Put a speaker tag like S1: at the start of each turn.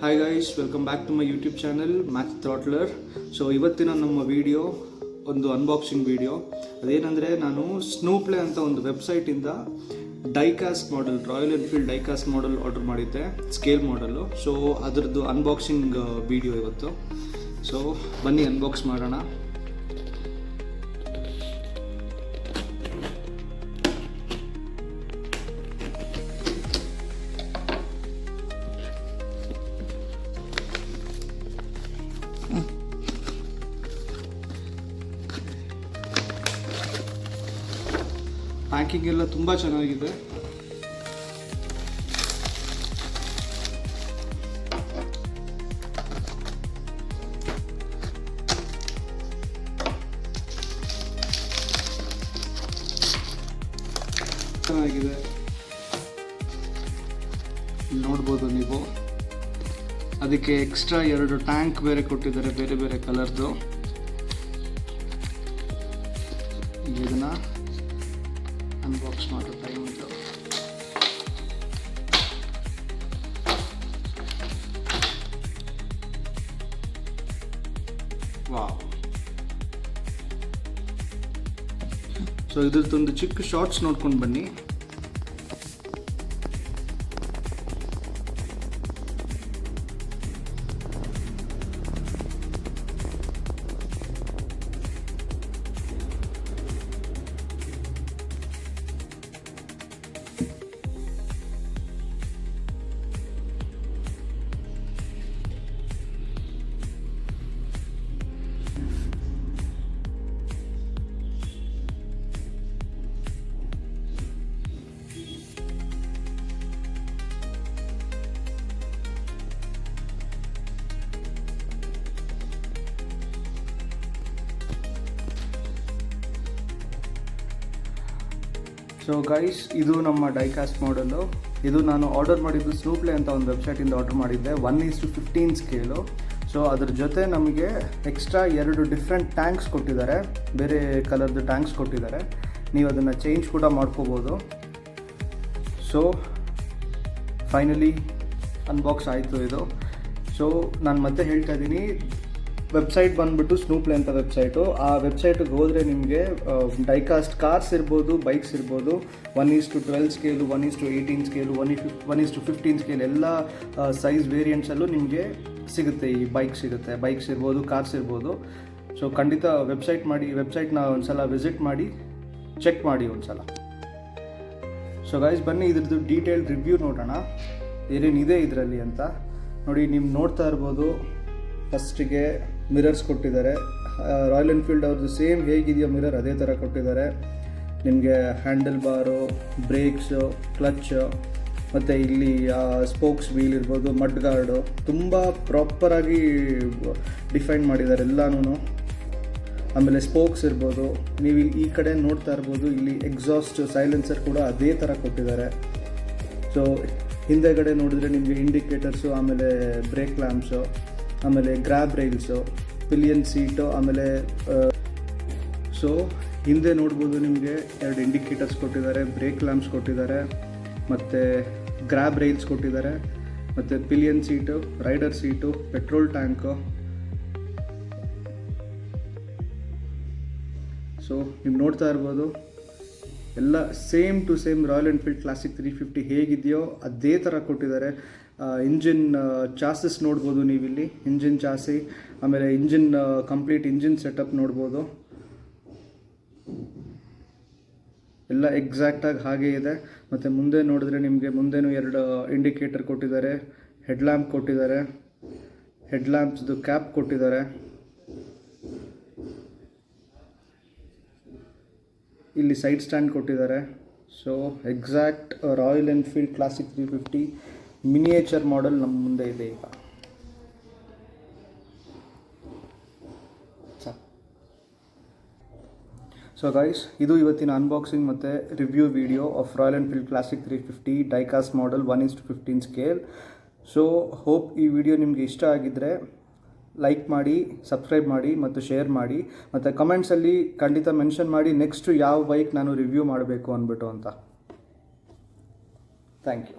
S1: Hi guys, welcome back to my YouTube channel math throttler. So ಇವತ್ತಿನ ನಮ್ಮ video ಒಂದು unboxing video. ಅದೇನೆಂದರೆ, ನಾನು ಸ್ನೂಪ್ಲೇ ಅಂತ ಒಂದು ವೆಬ್ಸೈಟಿಂದ diecast model, Royal Enfield diecast model order ಮಾಡಿದ್ದೆ, ಸ್ಕೇಲ್ ಮಾಡಲು. ಸೊ ಅದರದ್ದು ಅನ್ಬಾಕ್ಸಿಂಗ್ ವಿಡಿಯೋ ಇವತ್ತು. ಸೊ ಬನ್ನಿ ಅನ್ಬಾಕ್ಸ್ ಮಾಡೋಣ. ಪ್ಯಾಕಿಂಗ್ ಎಲ್ಲ ತುಂಬ ಚೆನ್ನಾಗಿದೆ. ಚೆನ್ನಾಗಿದೆ, ನೋಡ್ಬೋದು ನೀವು. ಅದಕ್ಕೆ ಎಕ್ಸ್ಟ್ರಾ 2 ಟ್ಯಾಂಕ್ ಬೇರೆ ಕೊಟ್ಟಿದ್ದಾರೆ, ಬೇರೆ ಬೇರೆ ಕಲರ್ದು. ಇದನ್ನ ಅನ್ಬಾಕ್ಸ್ ಮಾಡೋ ಟೈಮ್ ಇದು. ವಾವ್. ಸೊ ಇದ್ರದ್ದೊಂದು ಚಿಕ್ಕ ಶಾರ್ಟ್ಸ್ ನೋಡ್ಕೊಂಡು ಬನ್ನಿ. ಸೊ ಗೈಸ್, ಇದು ನಮ್ಮ ಡೈಕಾಸ್ಟ್ ಮಾಡೆಲ್ಲು. ಇದು ನಾನು ಆರ್ಡರ್ ಮಾಡಿದ್ದು ಸ್ನೂಪ್ಲೇ ಅಂತ ಒಂದು ವೆಬ್ಸೈಟಿಂದ ಆರ್ಡರ್ ಮಾಡಿದ್ದೆ, 1:15 ಸ್ಕೇಲು. ಸೊ ಅದ್ರ ಜೊತೆ ನಮಗೆ ಎಕ್ಸ್ಟ್ರಾ 2 ಡಿಫ್ರೆಂಟ್ ಟ್ಯಾಂಕ್ಸ್ ಕೊಟ್ಟಿದ್ದಾರೆ, ಬೇರೆ ಕಲರ್ದು ಟ್ಯಾಂಕ್ಸ್ ಕೊಟ್ಟಿದ್ದಾರೆ. ನೀವು ಅದನ್ನು ಚೇಂಜ್ ಕೂಡ ಮಾಡ್ಕೋಬೋದು. ಸೊ ಫೈನಲಿ ಅನ್ಬಾಕ್ಸ್ ಆಯಿತು ಇದು. ಸೊ ನಾನು ಮತ್ತೆ ಹೇಳ್ತಾ ಇದ್ದೀನಿ, ವೆಬ್ಸೈಟ್ ಬಂದುಬಿಟ್ಟು ಸ್ನೂಪ್ಲೇ ಅಂತ ವೆಬ್ಸೈಟು. ಆ ವೆಬ್ಸೈಟಿಗೆ ಹೋದರೆ ನಿಮಗೆ ಡೈಕಾಸ್ಟ್ ಕಾರ್ಸ್ ಇರ್ಬೋದು, ಬೈಕ್ಸ್ ಇರ್ಬೋದು, 1:12 ಸ್ಕೇಲು, 1:18 ಸ್ಕೇಲು, 1:15 ಸ್ಕೇಲ್ ಎಲ್ಲ ಸೈಜ್ ವೇರಿಯಂಟ್ಸಲ್ಲೂ ನಿಮಗೆ ಸಿಗುತ್ತೆ. ಈ ಬೈಕ್ಸ್ ಇರ್ಬೋದು, ಕಾರ್ಸ್ ಇರ್ಬೋದು. ಸೊ ಖಂಡಿತ ವೆಬ್ಸೈಟ್ನ ಒಂದು ಸಲ ವಿಸಿಟ್ ಮಾಡಿ, ಚೆಕ್ ಮಾಡಿ ಒಂದು ಸಲ. ಸೊ ಗೈಸ್, ಬನ್ನಿ ಇದ್ರದ್ದು ಡೀಟೇಲ್ ರಿವ್ಯೂ ನೋಡೋಣ, ಏನೇನಿದೆ ಇದರಲ್ಲಿ ಅಂತ. ನೋಡಿ, ನೀವು ನೋಡ್ತಾ ಇರ್ಬೋದು, ಫಸ್ಟಿಗೆ ಮಿರರ್ಸ್ ಕೊಟ್ಟಿದ್ದಾರೆ. ರಾಯಲ್ ಎನ್ಫೀಲ್ಡ್ ಅವ್ರದ್ದು ಸೇಮ್ ಹೇಗಿದೆಯೋ ಮಿರರ್ ಅದೇ ಥರ ಕೊಟ್ಟಿದ್ದಾರೆ. ನಿಮಗೆ ಹ್ಯಾಂಡಲ್ ಬಾರು, ಬ್ರೇಕ್ಸು, ಕ್ಲಚ್ಚು, ಮತ್ತು ಇಲ್ಲಿ ಸ್ಪೋಕ್ಸ್ ವೀಲ್ ಇರ್ಬೋದು, ಮಡ್ ಗಾರ್ಡು, ತುಂಬ ಪ್ರಾಪರಾಗಿ ಡಿಫೈನ್ ಮಾಡಿದ್ದಾರೆ ಎಲ್ಲನೂ. ಆಮೇಲೆ ಸ್ಪೋಕ್ಸ್ ಇರ್ಬೋದು, ನೀವು ಈ ಕಡೆ ನೋಡ್ತಾ ಇರ್ಬೋದು, ಇಲ್ಲಿ ಎಕ್ಸಾಸ್ಟ್ ಸೈಲೆನ್ಸರ್ ಕೂಡ ಅದೇ ಥರ ಕೊಟ್ಟಿದ್ದಾರೆ. ಸೊ ಹಿಂದೆಗಡೆ ನೋಡಿದ್ರೆ ನಿಮಗೆ ಇಂಡಿಕೇಟರ್ಸು, ಆಮೇಲೆ ಬ್ರೇಕ್ ಲ್ಯಾಂಪ್ಸು, ಆಮೇಲೆ ಗ್ರ್ಯಾಬ್ ರೈಲ್ಸು, ಪಿಲಿಯನ್ ಸೀಟು, ಆಮೇಲೆ ಸೊ ಹಿಂದೆ ನೋಡ್ಬೋದು ನಿಮಗೆ 2 ಇಂಡಿಕೇಟರ್ಸ್ ಕೊಟ್ಟಿದ್ದಾರೆ, ಬ್ರೇಕ್ ಲ್ಯಾಂಪ್ಸ್ ಕೊಟ್ಟಿದ್ದಾರೆ, ಮತ್ತು ಗ್ರ್ಯಾಬ್ ರೈಲ್ಸ್ ಕೊಟ್ಟಿದ್ದಾರೆ, ಮತ್ತು pillion seat, rider seat, petrol tank. So ನೀವು ನೋಡ್ತಾ ಇರ್ಬೋದು, ಎಲ್ಲ same to same Royal Enfield classic 350 ಹೇಗಿದೆಯೋ ಅದೇ ಥರ ಕೊಟ್ಟಿದ್ದಾರೆ. ಇಂಜಿನ್ ಚಾಸಿಸ್ ನೋಡ್ಬೋದು ನೀವಿಲ್ಲಿ, ಇಂಜಿನ್ ಚಾಸಿ, ಆಮೇಲೆ ಕಂಪ್ಲೀಟ್ ಇಂಜಿನ್ ಸೆಟಪ್ ನೋಡ್ಬೋದು. ಎಲ್ಲ ಎಕ್ಸಾಕ್ಟಾಗಿ ಹಾಗೇ ಇದೆ. ಮತ್ತು ಮುಂದೆ ನೋಡಿದ್ರೆ ನಿಮಗೆ ಮುಂದೆನೂ 2 ಇಂಡಿಕೇಟರ್ ಕೊಟ್ಟಿದ್ದಾರೆ, ಹೆಡ್ಲ್ಯಾಂಪ್ ಕೊಟ್ಟಿದ್ದಾರೆ, ಹೆಡ್ಲ್ಯಾಂಪ್ಸ್ದು ಕ್ಯಾಪ್ ಕೊಟ್ಟಿದ್ದಾರೆ. ಇಲ್ಲಿ ಸೈಡ್ ಸ್ಟ್ಯಾಂಡ್ ಕೊಟ್ಟಿದ್ದಾರೆ. So exact royal Enfield classic 350 miniature model ನಮ್ಮ ಮುಂದೆ ಇದೆ ಈಗ. ಸೊ ಗೈಸ್, ಇದು ಇವತ್ತಿನ ಅನ್ಬಾಕ್ಸಿಂಗ್ ಮತ್ತು review video of Royal Enfield classic 350 diecast model 1:15 scale. So hope ಈ ವಿಡಿಯೋ ನಿಮಗೆ ಇಷ್ಟ ಆಗಿದ್ದರೆ ಲೈಕ್ ಮಾಡಿ, ಸಬ್ಸ್ಕ್ರೈಬ್ ಮಾಡಿ ಮತ್ತು ಶೇರ್ ಮಾಡಿ. ಮತ್ತು ಕಮೆಂಟ್ಸಲ್ಲಿ ಖಂಡಿತ ಮೆನ್ಷನ್ ಮಾಡಿ ನೆಕ್ಸ್ಟು ಯಾವ ಬೈಕ್ ನಾನು ರಿವ್ಯೂ ಮಾಡಬೇಕು ಅಂದ್ಬಿಟ್ಟು ಅಂತ. Thank you.